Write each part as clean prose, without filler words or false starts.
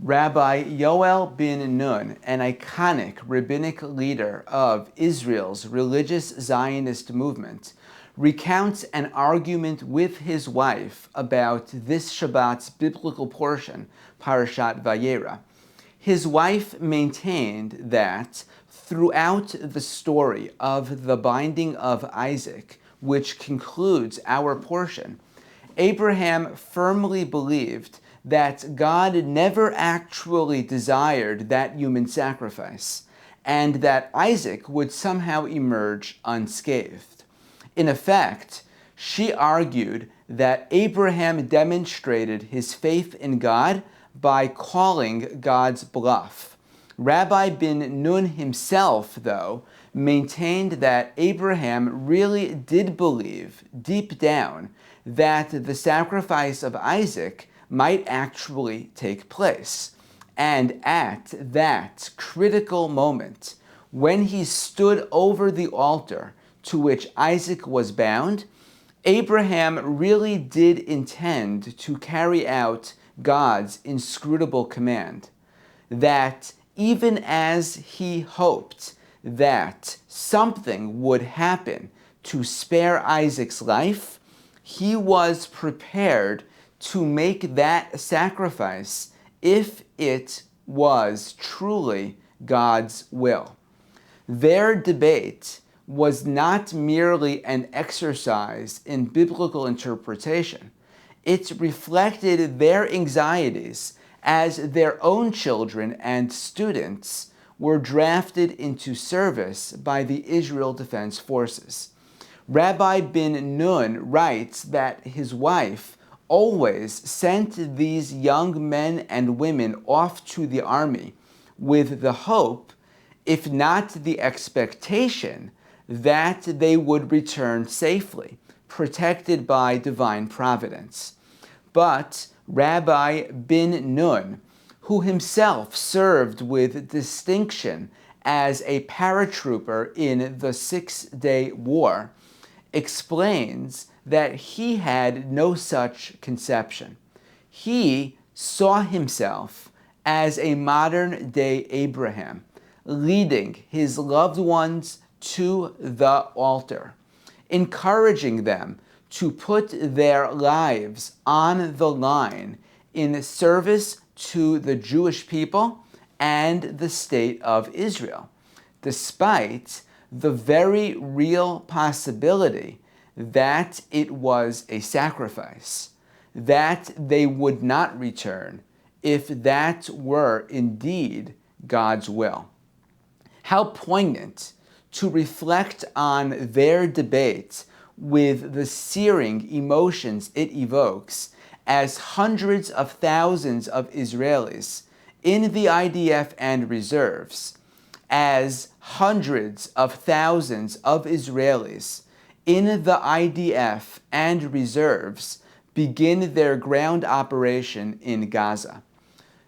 Rabbi Yoel ben Nun, an iconic rabbinic leader of Israel's religious Zionist movement, recounts an argument with his wife about this Shabbat's biblical portion, Parashat Vayera. His wife maintained that throughout the story of the binding of Isaac, which concludes our portion, Abraham firmly believed that God never actually desired that human sacrifice, and that Isaac would somehow emerge unscathed. In effect, she argued that Abraham demonstrated his faith in God by calling God's bluff. Rabbi ben Nun himself, though, maintained that Abraham really did believe, deep down, that the sacrifice of Isaac might actually take place. And at that critical moment, when he stood over the altar to which Isaac was bound, Abraham really did intend to carry out God's inscrutable command, that even as he hoped that something would happen to spare Isaac's life, he was prepared to make that sacrifice if it was truly God's will. Their debate was not merely an exercise in biblical interpretation. It reflected their anxieties as their own children and students were drafted into service by the Israel Defense Forces. Rabbi ben Nun writes that his wife always sent these young men and women off to the army with the hope, if not the expectation, that they would return safely, protected by divine providence. But Rabbi ben Nun, who himself served with distinction as a paratrooper in the Six-Day War, explains that he had no such conception. He saw himself as a modern-day Abraham, leading his loved ones to the altar, encouraging them to put their lives on the line in service to the Jewish people and the state of Israel, despite the very real possibility that it was a sacrifice, that they would not return if that were indeed God's will. How poignant to reflect on their debate with the searing emotions it evokes as hundreds of thousands of Israelis in the IDF and reserves, as hundreds of thousands of Israelis in the IDF and reserves begin their ground operation in Gaza.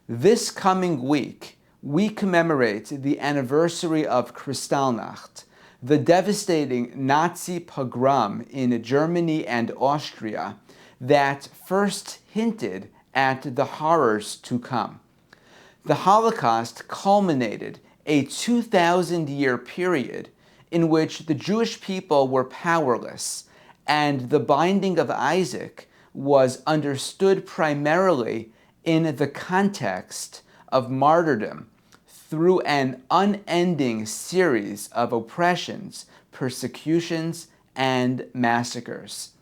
This coming week, we commemorate the anniversary of Kristallnacht, the devastating Nazi pogrom in Germany and Austria that first hinted at the horrors to come. The Holocaust culminated a 2,000-year period in which the Jewish people were powerless, and the binding of Isaac was understood primarily in the context of martyrdom through an unending series of oppressions, persecutions, and massacres.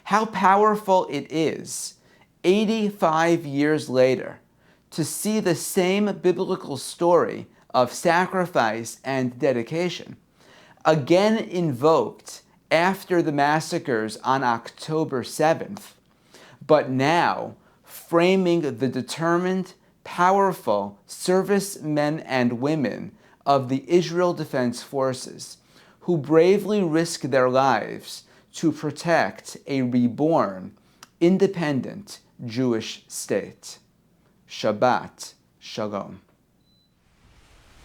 How powerful it is, 85 years later, to see the same biblical story of sacrifice and dedication again invoked after the massacres on October 7th, but now framing the determined, powerful servicemen and women of the Israel Defense Forces who bravely risk their lives to protect a reborn, independent Jewish state. Shabbat Shalom.